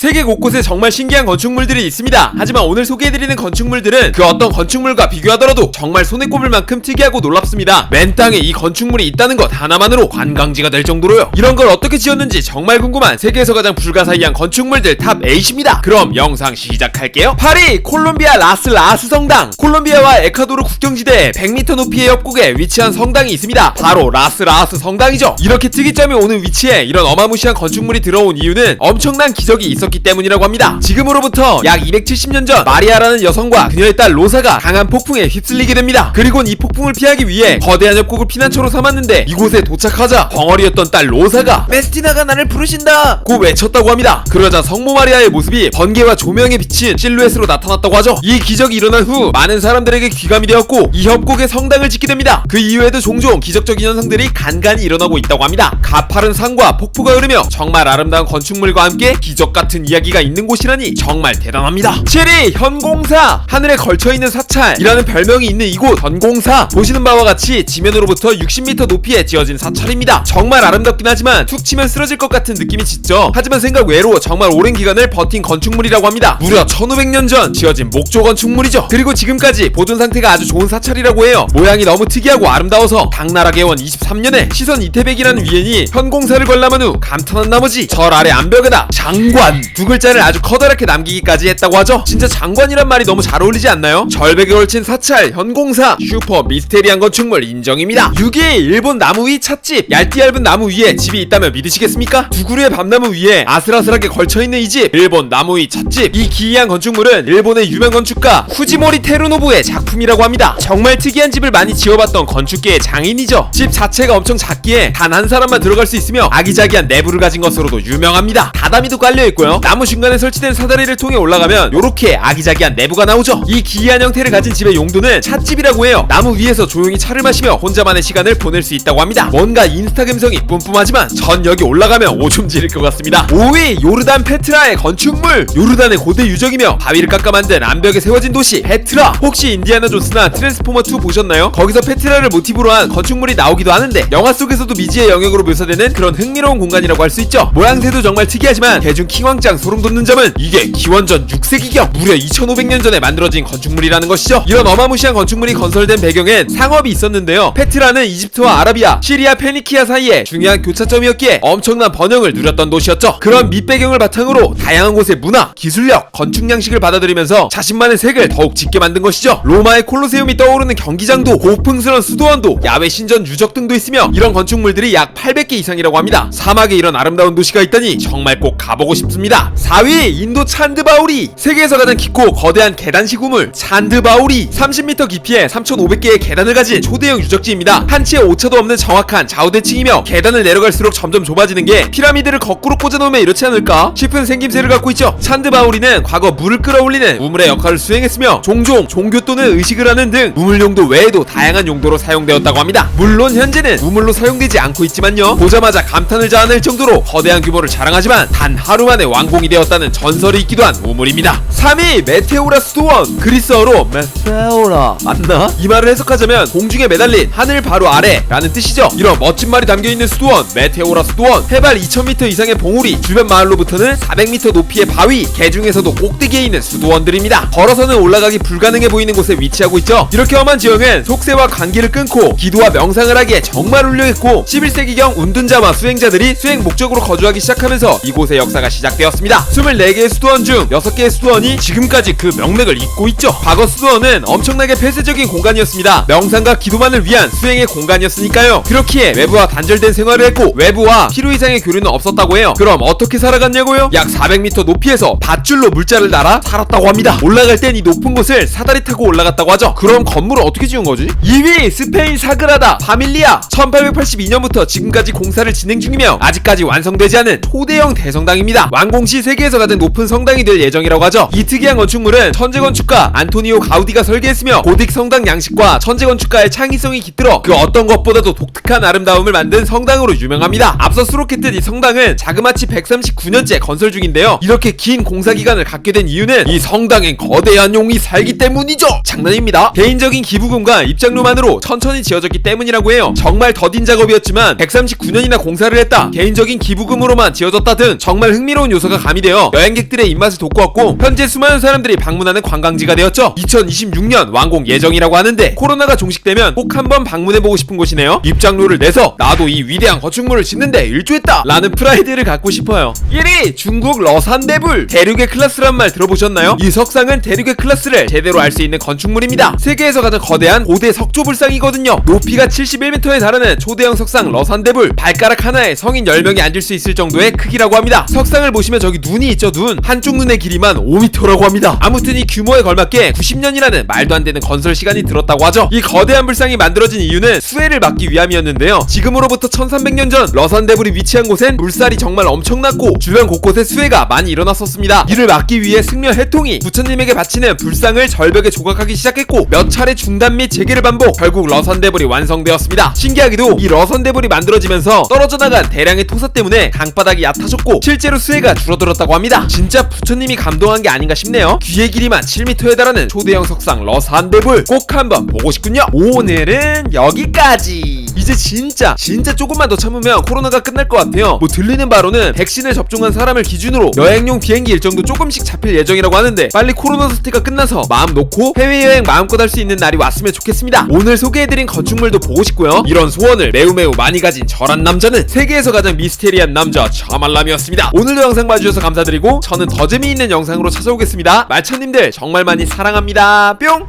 세계 곳곳에 정말 신기한 건축물들이 있습니다. 하지만 오늘 소개해드리는 건축물들은 그 어떤 건축물과 비교하더라도 정말 손에 꼽을 만큼 특이하고 놀랍습니다. 맨 땅에 이 건축물이 있다는 것 하나만으로 관광지가 될 정도로요. 이런 걸 어떻게 지었는지 정말 궁금한 세계에서 가장 불가사의한 건축물들 탑 8입니다. 그럼 영상 시작할게요. 파리 콜롬비아 라스 성당. 콜롬비아와 에콰도르 국경지대에 100m 높이의 협곡에 위치한 성당이 있습니다. 바로 라스 성당이죠. 이렇게 특이점이 오는 위치에 이런 어마무시한 건축물이 들어온 이유는 엄청난 기적이 있었기 때문이라고 합니다. 지금으로부터 약 270년 전 마리아라는 여성과 그녀의 딸 로사가 강한 폭풍에 휩쓸리게 됩니다. 그리곤 이 폭풍을 피하기 위해 거대한 협곡을 피난처로 삼았는데 이곳에 도착하자 벙어리였던 딸 로사가 메스티나가 나를 부르신다 고 외쳤다고 합니다. 그러자 성모 마리아의 모습이 번개와 조명에 비친 실루엣으로 나타났다고 하죠. 이 기적이 일어난 후 많은 사람들에게 귀감이 되었고 이 협곡에 성당을 짓게 됩니다. 그 이후에도 종종 기적적인 현상들이 간간히 일어나고 있다고 합니다. 가파른 산과 폭포가 흐르며 정말 아름다운 건축물과 함께 기적 같은 이야기가 있는 곳이라니 정말 대단합니다. 7위 현공사. 하늘에 걸쳐있는 사찰이라는 별명이 있는 이곳 현공사. 보시는 바와 같이 지면으로부터 60m 높이에 지어진 사찰입니다. 정말 아름답긴 하지만 툭 치면 쓰러질 것 같은 느낌이 짙죠. 하지만 생각 외로 정말 오랜 기간을 버틴 건축물이라고 합니다. 무려 1500년 전 지어진 목조 건축물이죠. 그리고 지금까지 보존 상태가 아주 좋은 사찰이라고 해요. 모양이 너무 특이하고 아름다워서 당나라 개원 23년에 시선 이태백이라는 위인이 현공사를 관람한 후 감탄한 나머지 절 아래 암벽에다 장관 두 글자를 아주 커다랗게 남기기까지 했다고 하죠. 진짜 장관이란 말이 너무 잘 어울리지 않나요? 절벽에 걸친 사찰 현공사 슈퍼 미스테리한 건축물 인정입니다. 6위 일본 나무 위 찻집. 얇디 얇은 나무 위에 집이 있다면 믿으시겠습니까? 두 그루의 밤나무 위에 아슬아슬하게 걸쳐있는 이 집, 일본 나무 위 찻집. 이 기이한 건축물은 일본의 유명 건축가 후지모리 테루노부의 작품이라고 합니다. 정말 특이한 집을 많이 지어봤던 건축계의 장인이죠. 집 자체가 엄청 작기에 단 한 사람만 들어갈 수 있으며 아기자기한 내부를 가진 것으로도 유명합니다. 다다미도 깔려있고요. 나무 중간에 설치된 사다리를 통해 올라가면 요렇게 아기자기한 내부가 나오죠. 이 기이한 형태를 가진 집의 용도는 찻집이라고 해요. 나무 위에서 조용히 차를 마시며 혼자만의 시간을 보낼 수 있다고 합니다. 뭔가 인스타 감성이 뿜뿜하지만 전 여기 올라가면 오줌 지릴 것 같습니다. 5위 요르단 페트라의 건축물. 요르단의 고대 유적이며 바위를 깎아 만든 암벽에 세워진 도시 페트라. 혹시 인디아나 존스나 트랜스포머2 보셨나요? 거기서 페트라를 모티브로 한 건축물이 나오기도 하는데 영화 속에서도 미지의 영역으로 묘사되는 그런 흥미로운 공간이라고 할 수 있죠. 모양새도 정말 특이하지만 대중 킹왕짱 소름 돋는 점은 이게 기원전 6세기경 무려 2500년 전에 만들어진 건축물이라는 것이죠. 이런 어마무시한 건축물이 건설된 배경엔 상업이 있었는데요. 페트라는 이집트와 아라비아, 시리아, 페니키아 사이에 중요한 교차점이었기에 엄청난 번영을 누렸던 도시였죠. 그런 밑배경을 바탕으로 다양한 곳의 문화, 기술력, 건축 양식을 받아들이면서 자신만의 색을 더욱 짙게 만든 것이죠. 로마의 콜로세움이 떠오르는 경기장도, 고풍스러운 수도원도, 야외 신전 유적 등도 있으며 이런 건축물들이 약 800개 이상이라고 합니다. 사막에 이런 아름다운 도시가 있다니 정말 꼭 가보고 싶습니다. 4위 인도 찬드바우리. 세계에서 가장 깊고 거대한 계단식 우물 찬드바우리. 30m 깊이에 3500개의 계단을 가진 초대형 유적지입니다. 한치의 오차도 없는 정확한 좌우대칭이며 계단을 내려갈수록 점점 좁아지는 게 피라미드를 거꾸로 꽂아놓으면 이렇지 않을까 싶은 생김새를 갖고 있죠. 찬드바우리는 과거 물을 끌어올리는 우물의 역할을 수행했으며 종종 종교 또는 의식을 하는 등 우물 용도 외에도 다양한 용도로 사용되었다고 합니다. 물론 현재는 우물로 사용되지 않고 있지만요. 보자마자 감탄을 자아낼 정도로 거대한 규모를 자랑하지만 단 하루 만에 완공이 되었다는 전설이 있기도 한 우물입니다. 3위 메테오라 수도원. 그리스어로 메테오라 맞나? 이 말을 해석하자면 공중에 매달린 하늘 바로 아래 라는 뜻이죠. 이런 멋진 말이 담겨있는 수도원 메테오라 수도원. 해발 2000m 이상의 봉우리, 주변 마을로부터는 400m 높이의 바위, 개중에서도 꼭대기에 있는 수도원들입니다. 걸어서는 올라가기 불가능해 보이는 곳에 위치하고 있죠. 이렇게 험한 지형은 속세와 관계를 끊고 기도와 명상을 하기에 정말 훌륭했고 11세기경 운둔자와 수행자들이 수행 목적으로 거주하기 시작하면서 이곳의 역사가 시작되었습니다. 24개의 수도원 중 6개의 수도원이 지금까지 그 명맥을 잇고 있죠. 과거 수도원은 엄청나게 폐쇄적인 공간이었습니다. 명상과 기도만을 위한 수행의 공간이었으니까요. 그렇기에 외부와 단절된 생활을 했고 외부와 필요 이상의 교류는 없었다고 해요. 그럼 어떻게 살아갔냐고요? 약 400m 높이에서 밧줄로 물자를 날아 살았다고 합니다. 올라갈 땐 이 높은 곳을 사다리 타고 올라갔다고 하죠. 그럼 건물을 어떻게 지은 거지? 2위 스페인 사그라다 파밀리아. 1882년부터 지금까지 공사를 진행 중이며 아직까지 완성되지 않은 초대형 대성당입니다. 완공 시 세계에서 가장 높은 성당이 될 예정이라고 하죠. 이 특이한 건축물은 천재 건축가 안토니오 가우디가 설계했으며 고딕 성당 양식과 천재 건축가의 창의성이 깃들어 그 어떤 것보다도 독특한 아름다움을 만든 성당으로 유명합니다. 앞서 수록했듯 이 성당은 자그마치 139년째 건설 중인데요. 이렇게 긴 공사 기간을 갖게 된 이유는 이 성당엔 거대한 용이 살기 때문이죠. 장난입니다. 개인적인 기부금과 입장료만으로 천천히 지어졌기 때문이라고 해요. 정말 더딘 작업이었지만 139년이나 공사를 했다, 개인적인 기부금으로만 지어졌다 등 정말 흥미로운 요소가 코로나가 가미되어 여행객들의 입맛을 돋구었고 현재 수많은 사람들이 방문하는 관광지가 되었죠. 2026년 완공 예정이라고 하는데 코로나가 종식되면 꼭 한번 방문해보고 싶은 곳이네요. 입장료를 내서 나도 이 위대한 건축물을 짓는데 일조했다 라는 프라이드를 갖고 싶어요. 1위 중국 러산대불. 대륙의 클래스란 말 들어보셨나요? 이 석상은 대륙의 클래스를 제대로 알 수 있는 건축물입니다. 세계에서 가장 거대한 고대 석조불상이거든요. 높이가 71m에 달하는 초대형 석상 러산대불. 발가락 하나에 성인 10명이 앉을 수 있을 정도의 크기라고 합니다. 석상을 보시면 저기 눈이 있죠. 눈. 한쪽 눈의 길이만 5m라고 합니다. 아무튼 이 규모에 걸맞게 90년이라는 말도 안 되는 건설 시간이 들었다고 하죠. 이 거대한 불상이 만들어진 이유는 수해를 막기 위함이었는데요. 지금으로부터 1300년 전 러산대불이 위치한 곳엔 물살이 정말 엄청났고 주변 곳곳에 수해가 많이 일어났었습니다. 이를 막기 위해 승려 해통이 부처님에게 바치는 불상을 절벽에 조각하기 시작했고 몇 차례 중단 및 재개를 반복, 결국 러산대불이 완성되었습니다. 신기하게도 이 러산대불이 만들어지면서 떨어져 나간 대량의 토사 때문에 강바닥이 얕아졌고 실제로 수해가 줄어들었다고 합니다. 진짜 부처님이 감동한 게 아닌가 싶네요. 귀의 길이만 7m에 달하는 초대형 석상 러산대불 꼭 한번 보고 싶군요. 오늘은 여기까지. 이제 진짜 조금만 더 참으면 코로나가 끝날 것 같아요. 뭐 들리는 바로는 백신을 접종한 사람을 기준으로 여행용 비행기 일정도 조금씩 잡힐 예정이라고 하는데 빨리 코로나 사태가 끝나서 마음 놓고 해외여행 마음껏 할 수 있는 날이 왔으면 좋겠습니다. 오늘 소개해드린 건축물도 보고 싶고요. 이런 소원을 매우 많이 가진 저란 남자는 세계에서 가장 미스테리한 남자 차말람이었습니다. 오늘도 영상 봐주셔서 감사드리고 저는 더 재미있는 영상으로 찾아오겠습니다. 말천님들 정말 많이 사랑합니다. 뿅!